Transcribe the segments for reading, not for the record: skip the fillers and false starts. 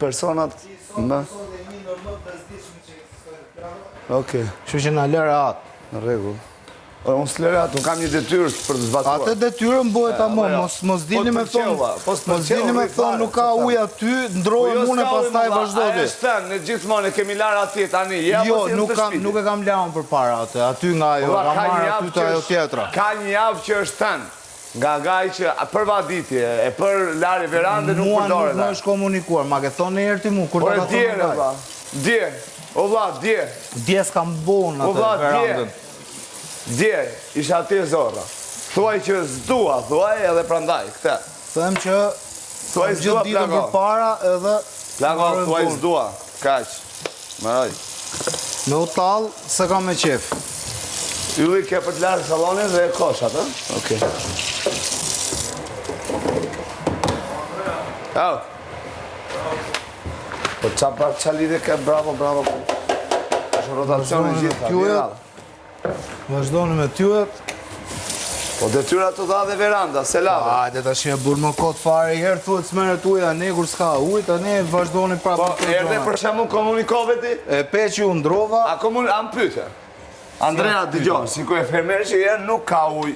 personat më... Okej. Kështu që na lërë atë. Në rregull. Unë s'lere atë, unë kam një detyrë për të zbatuar. Atë detyrën bëhet amo, mos dini me thonë nuk ka ujë aty, ndrohet mune pastaj vazhdojti. Ajo është thënë, në gjithmonë e kemi larë atje tani. Jo, nuk e kam lanë për para atë, aty nga ajo, kam marrë aty të ajo tjetra. Ka një javë që është thënë, nga gaj që për vaditje, e për larë verande nuk përdore. Mua nuk është komunikuar, ma ke thonë e erti mu, kur të ka thonë nga. Dje, o vla, dje. Dje s'kam bonë atë verandën. Dje, isha ati e zorra. Thuaj që zdua, thuaj edhe prandaj, këte. Them që gjithë ditën për para edhe... Plako, thuaj zdua, kaq. Mëroj. Me u talë, se kam me qef. Ylli ke për të larë salonin dhe e kosh atë? Okej. Au. Po qa lidhe ke, bravo. është rotacioni gjitha. Vazhdojnë me tyet. Po detyra të dha dhe veranda, se lave. Hajde ta shie burë më kotë fare, i herë thuet smeret uja, ne kur s'ka ujt, a ne vazhdojnë prapë. Po, erdhe për shemë komunikove ti? E peqi u ndrova. A pyte? Andrea, dëgjon, si ku e fermerë që jenë nuk ka uj.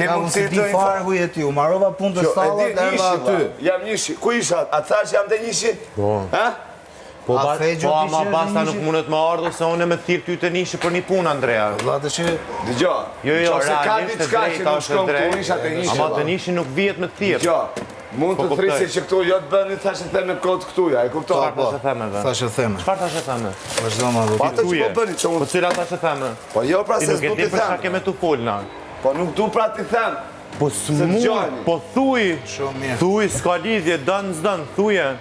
Ja, unë si di fare ku jeti, u marova punë të stallat dhe erda aty. Jam njëshi, ku isha? A të thash jam dhe njëshi? Po ama basta nuk mundet më ardhë, se unë me thirë ty të nishi për një punë, Andrea. Dëgjo, Jo, se ka realisht diçka që nuk shkon këtu, isha të nishi. Ama të nishi nuk vijet me thirë. Dëgjo, mund të thrisi që këtu jo të bëni thashe theme kod këtuja, e kupto? Qëfar thashe theme, ve? Thashe theme. Qëfar thashe theme? Vazhdojnë Po atë që po bëni që unë... Po cila thashe theme? Po jo pra se s'du t'i them. Ti nuk e di për shka keme t'u folna. Po nuk du pra t'i them. Po s'mu, po thuj, s'ka lidhje, dënë s'dënë, thuje.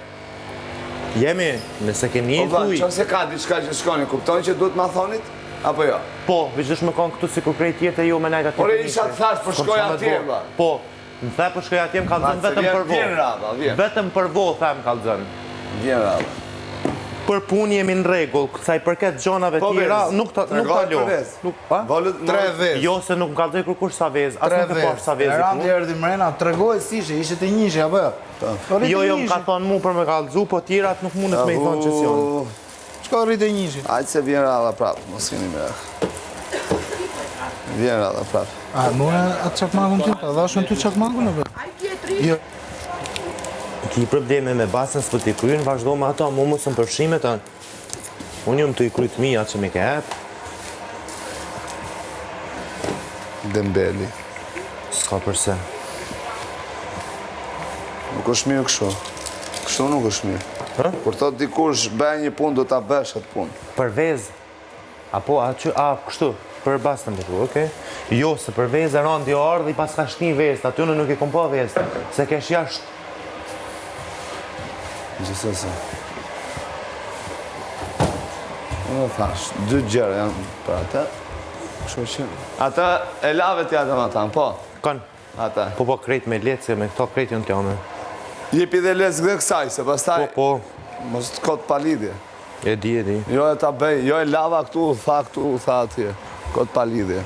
Jemi, nëse ke një thuj. Qo se ka diçka që shkoni, kuptojnë që duhet ma thonit? Apo jo? Po, vishdush me konë këtu si kur krejt tjetë e jo me najt atje. Ore isha të thash për shkoj atje, ba. Po, në the për shkoj atje më kalëzën vetëm për vo. Vjen rada, vjen. Vetëm për vo, the më kalëzën. Vjen rada. Për punë jemi në regull, kësaj përket gjonave tjera, nuk ta lo. 3 vezë. Jo, se nuk më kalëzën kërkush sa vezë, asë nuk e posh sa vezë. Randi erdi mrena, të regoj si ishe të njëshe, apo jo? Jo, më ka thonë mu për me kalëzu, po tjerat nuk mundet me i thonë që s'jonë. Qka rritë e njëshe? Ajtë se vjen rada prapë, mos keni me. Vjen rada prapë. A, more atë qakmakun ty, ta dhashën ty qakmakun, apo? Jo. Ki probleme me basën s'për t'i kryin, vazhdo me ato, mu mësën përshimet, unë jëmë të i kryt mija që me ke hep. Dembeli. S'ka përse. Nuk është mirë kështu. Kështu nuk është mirë. Kur thot dikush bëj një punë, do t'a bësh atë punë. Për vezë. Apo, kështu, për basën të ku, okej? Jo, se për vezë e randi o ardhë i pas ka shni vezë, aty unë nuk i kom po vezë, se kesh jashtë. Gjithsesi. Unë thash, 2 gjërë janë për atë. Kështu që... Ata e lave t'ja të matan, po? Kanë. Ata. Po krejt me lecë, me këto krejt jënë t'jame. Jepi dhe lecë dhe kësaj, se pastaj... Po. Mos të kotë palidhje. E di. Jo e ta bëj, jo e lava këtu, tha atje. Kotë palidhje.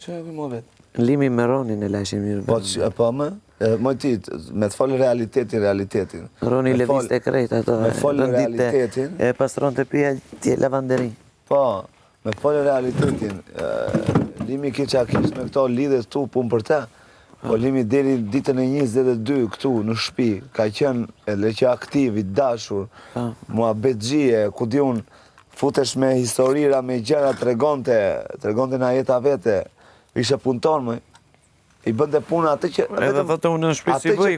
Që e këmë vetë? Limi me Ronin e lashim mirë. Po më ti, me të folë realitetin. Roni lëviz të krejt ato. Me folë realitetin. E pastron të pia tje lavanderin. Po, me folë realitetin. Limi ki që a kish me këto lidhet tu pun për te. Po Limi deri ditën e 22 këtu në shtëpi, ka qenë edhe që aktiv, i dashur, mua betxhie, ku di unë, futesh me historira, me gjëra, tregonte na jeta vete, ishe punëtor më, i bënte puna atë që... Edhe thotë unë në shtëpi si bëj,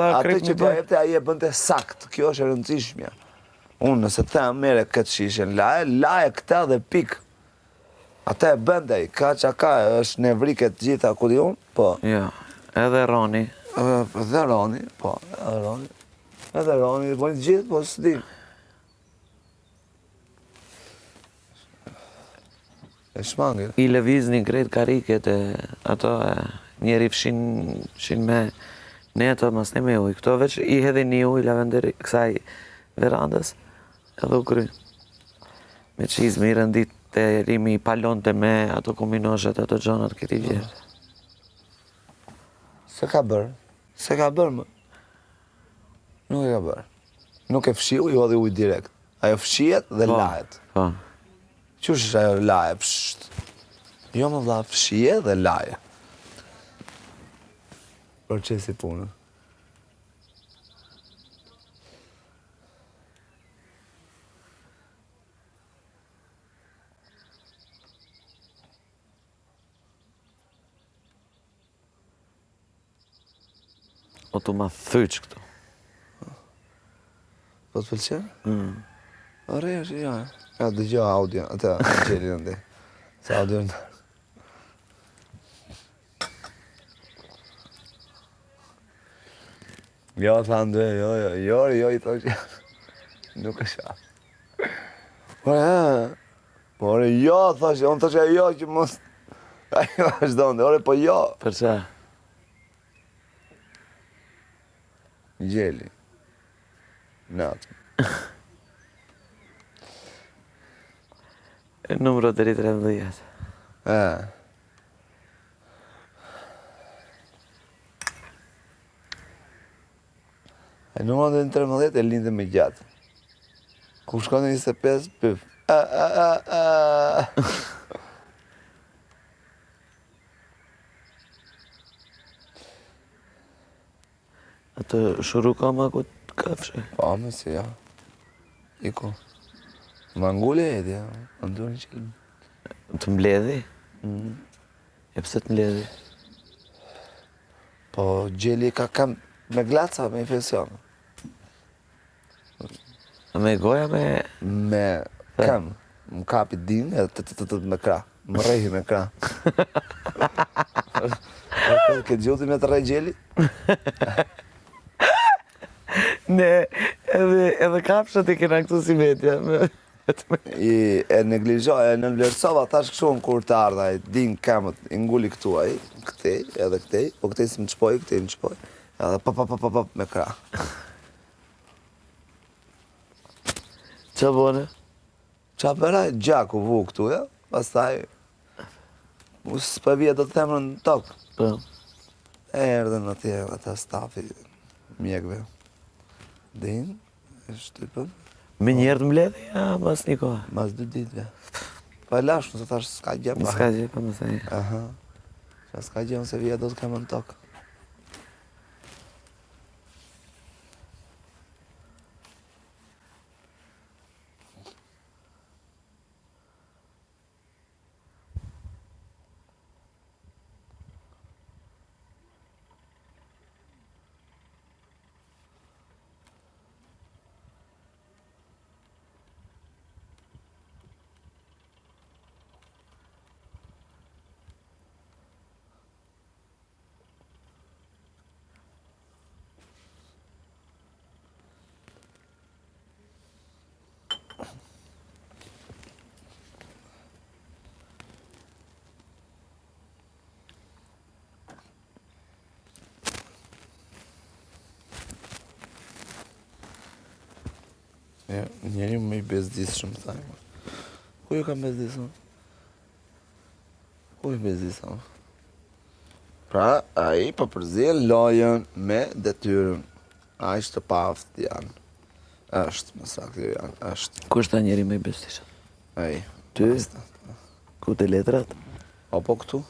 atë që t'ja jepte aje bënte sakt, kjo është e rëndësishmja. Unë nëse them mere këtë shishen, laje këta dhe pikë. Ata e bëndej, ka që ka, është nevriket gjitha, ku di unë, po. Ja, edhe Roni. Edhe Roni, po, edhe Roni, po një gjithë, po së di. E shmangit. I lëviz një krejt kariket e ato njeri fshin me ne ato mas ne me uj. Këto veç i hedhe një uj lavenderi kësaj verandës edhe u kry. Me qizmi i rëndit të Limi palon të me ato kombinozhet, ato gjonat këti gjithë. Se ka bërë më. Nuk e ka bërë. Nuk e fshi uj, odhe uj direkt. Ajo fshiet dhe lajet. Po. Qush është ajo laje, psht. Jo më vla, fshie dhe laje. Për që si punë. O të ma thyq këtu. Po të pëlqenë? Ore, është, ja. Ja, dëgjo audio, atë gjelin ndë. Se audio në... Jo, thanë jo, i thoshë. Nuk është a. Ore, jo, thoshë, unë thoshë jo që mos... Ajo është donë, ore, po jo. Për që? Gjeli. Natë. Numro të rritë 13. E numro të 13 e lindë me gjatë. Ku shkon në 25, pyf. Atë shuru ka ma ku të kafshë. Po, me si, ja. Iko. Mangule e di, ja. Andurën qëllë. Të mbledhi? E pëse të mbledhi? Po, gjeli ka kam me glaca, me infekcion. Me goja me... Me kam. Më kapi din, edhe të me kra. Më rejhi me kra. Këtë gjuti me të rej gjeli? Ne, edhe kafshët i kena këtu si vetja. E neglizhoj, e nënvlerësova, tash kështu në kur të ardha, din kamët, i ngulli këtu aj, këtej, edhe këtej, po këtej si më qpoj, këtej më qpoj, edhe pa, me kra. Qa bone? Qa përaj, gjaku vu këtu, ja, pastaj, s'pë vje do të themrën në tokë. Po. E erdhen atje, ata stafi, mjekve. Din, e shtypën. Me njerë të mbledhi, ja, mas një kohë. Mas 2 ditëve. Pa e lash, nëse tash s'ka gjepa. S'ka gjepa, më thaj. Aha. Qa s'ka gjepa, se vje do të kemë në tokë. Njeri më i bezdisë shumë, thajmë. Ku ju kam bezdisë? Ku i bezisa? Pra, a i po përzien lojën me detyrën. A i shtë paft janë. Është, më saktë janë, është. Ku është ta njeri me i bezdishëm? A i. Ty? Ku të letrat? Apo këtu?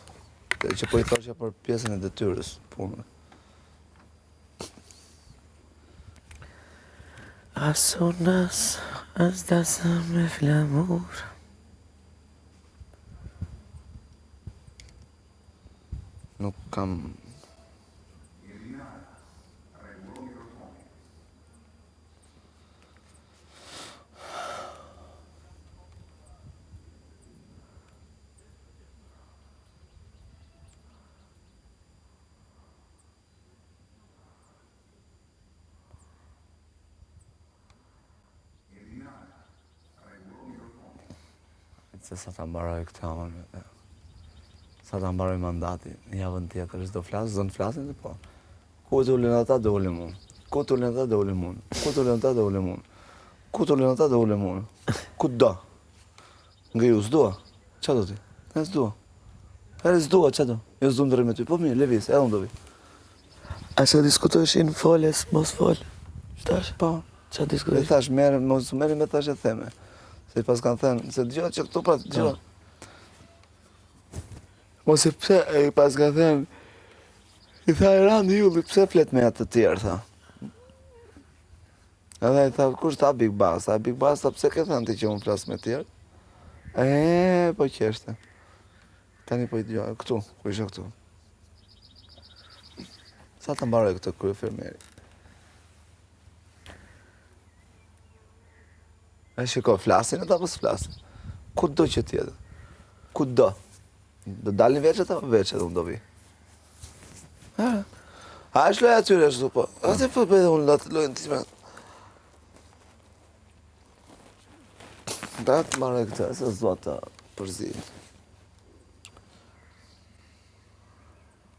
Që po i thoshja për pjesën e detyrës, punën. Asunas, as dasë me flamur. Nuk kam... Se sa ta mbaroj këtë anë, sa ta mbaroj mandati, javën tjetër, s'do flasë, s'do në flasin dhe po. Ku të ullin ata do ullim unë, ku të ullin ata do ullim unë, ku të ullin ata do ullim unë, ku të ullin ata do ullim unë, ku të do. Nga ju s'dua, qa do ti? E s'dua. E s'dua, qa do? Jo s'du ndërri me ty, po mirë, levis, edhe unë do vi. A që diskutojshin foles, mos fol? Qëtash? Po. Qa Dhe diskutojshin? thash, mos meri me thash e theme. Se pas kanë thënë, se dëgjoj që këtu pra dëgjoj. Mos e pse, e pas kanë thënë, i tha i Randi Julli, pse flet me atë të tjerë, tha. Edhe i tha, kush tha Big Bass? Tha Big Bass, tha pse ke thënë ti që unë flas me tjerë? Po qeshte. Tani po i dëgjoj, këtu, ku isha këtu. Sa të mbaroj këtë kryefermeri? E shiko, flasin e ta pas flasin. Ku do që tjetë? Ku do? Do dalin veqet apo veqet unë do vi? A është loja atyre ashtu po? A të po bëjdhe unë lojën të me? Da të marrë e këtë, se s'do të përzi.